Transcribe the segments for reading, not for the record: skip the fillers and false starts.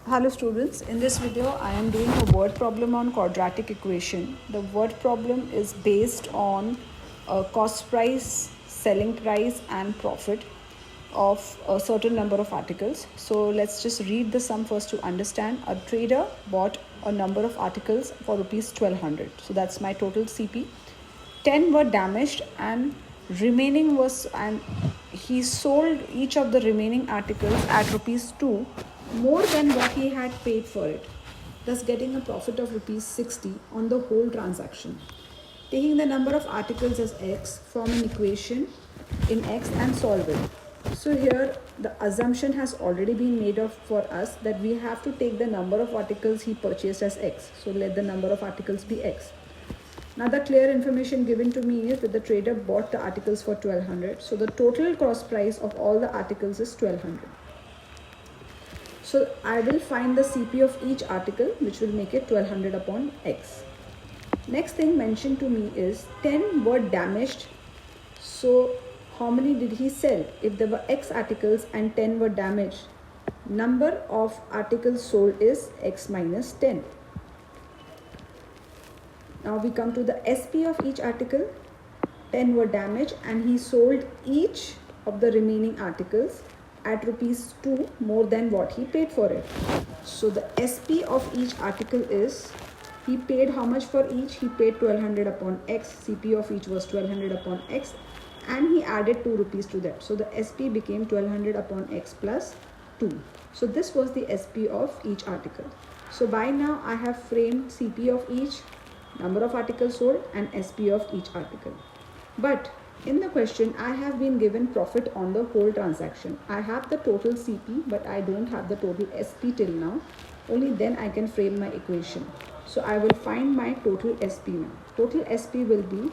Hello students, in this video I am doing a word problem on quadratic equation. The word problem is based on cost price, selling price and profit of a certain number of articles. So let's just read the sum first to understand. A trader bought a number of articles for rupees 1200. So that's my total CP. 10 were damaged and remaining was, and he sold each of the remaining articles at rupees 2 more than what he had paid for it, thus getting a profit of rupees 60 on the whole transaction. Taking the number of articles as x, form an equation in x and solve it. So here the assumption has already been made of for us that we have to take the number of articles he purchased as x. So let the number of articles be x. Now the clear information given to me is that the trader bought the articles for 1200. So the total cost price of all the articles is 1200. So I will find the CP of each article, which will make it 1200 upon x. Next thing mentioned to me is 10 were damaged. So how many did he sell? If there were x articles and 10 were damaged, number of articles sold is x minus 10. Now we come to the SP of each article. 10 were damaged and he sold each of the remaining articles at rupees 2 more than what he paid for it. So the SP of each article is, he paid how much for each? He paid 1200 upon x. CP of each was 1200 upon x and he added 2 rupees to that. So the SP became 1200 upon x plus 2. So this was the SP of each article. So by now I have framed CP of each, number of articles sold and SP of each article. But in the question, I have been given profit on the whole transaction. I have the total CP, but I don't have the total SP till now. Only then I can frame my equation. So I will find my total SP now. Total SP will be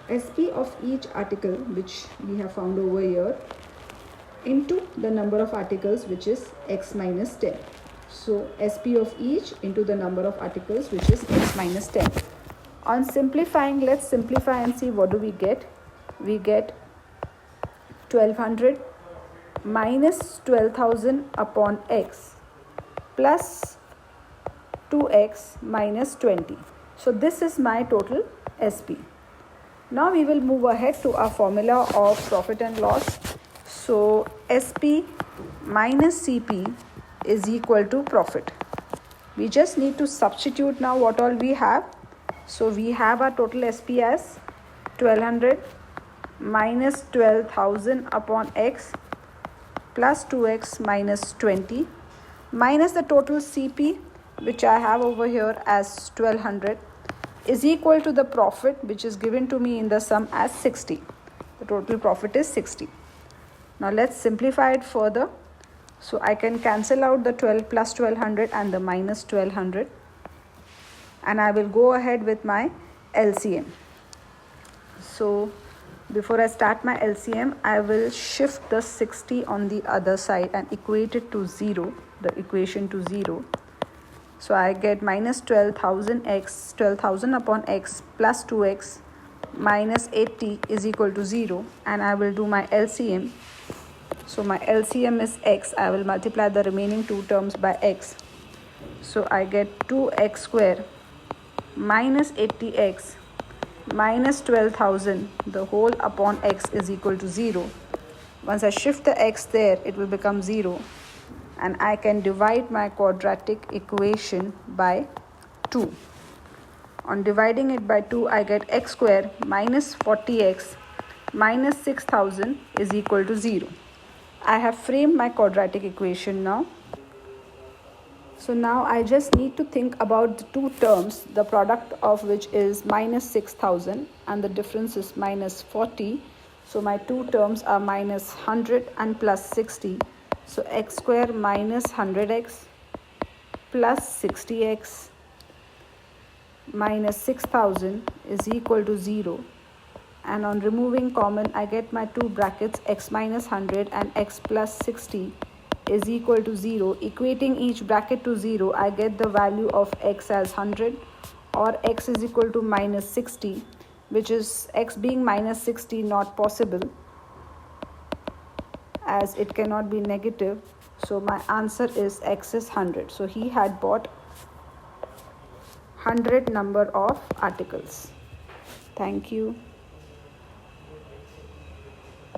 SP of each article, which we have found over here, into the number of articles, which is x minus 10. So SP of each into the number of articles, which is x minus 10. On simplifying, let's simplify and see what do we get. We get 1200 minus 12,000 upon x plus 2x minus 20. So this is my total SP. Now we will move ahead to our formula of profit and loss. So SP minus CP is equal to profit. We just need to substitute now what all we have. So we have our total SP as 1200 minus 12,000 upon x plus 2x minus 20 minus the total CP, which I have over here as 1200, is equal to the profit, which is given to me in the sum as 60. The total profit is 60. Now let's simplify it further. So I can cancel out the 12 plus 1200 and the minus 1200. And I will go ahead with my LCM. So before I start my LCM, I will shift the 60 on the other side and equate it to 0, the equation to 0. So I get minus 12,000 x, 12,000 upon x plus 2x minus 80 is equal to 0. And I will do my LCM. So my LCM is x. I will multiply the remaining two terms by x. So I get 2x square minus 80x minus 12,000, the whole upon x is equal to 0. Once I shift the x there, it will become 0. And I can divide my quadratic equation by 2. On dividing it by 2, I get x square minus 40x minus 6,000 is equal to 0. I have framed my quadratic equation now. So now I just need to think about the two terms, the product of which is minus 6,000 and the difference is minus 40. So my two terms are minus 100 and plus 60. So x square minus 100x plus 60x minus 6,000 is equal to 0. And on removing common, I get my two brackets x minus 100 and x plus 60 is equal to 0. Equating each bracket to 0, I get the value of x as 100 or x is equal to minus 60, which is x being minus 60 not possible as it cannot be negative. So my answer is X is 100. So he had bought 100 number of articles. Thank you.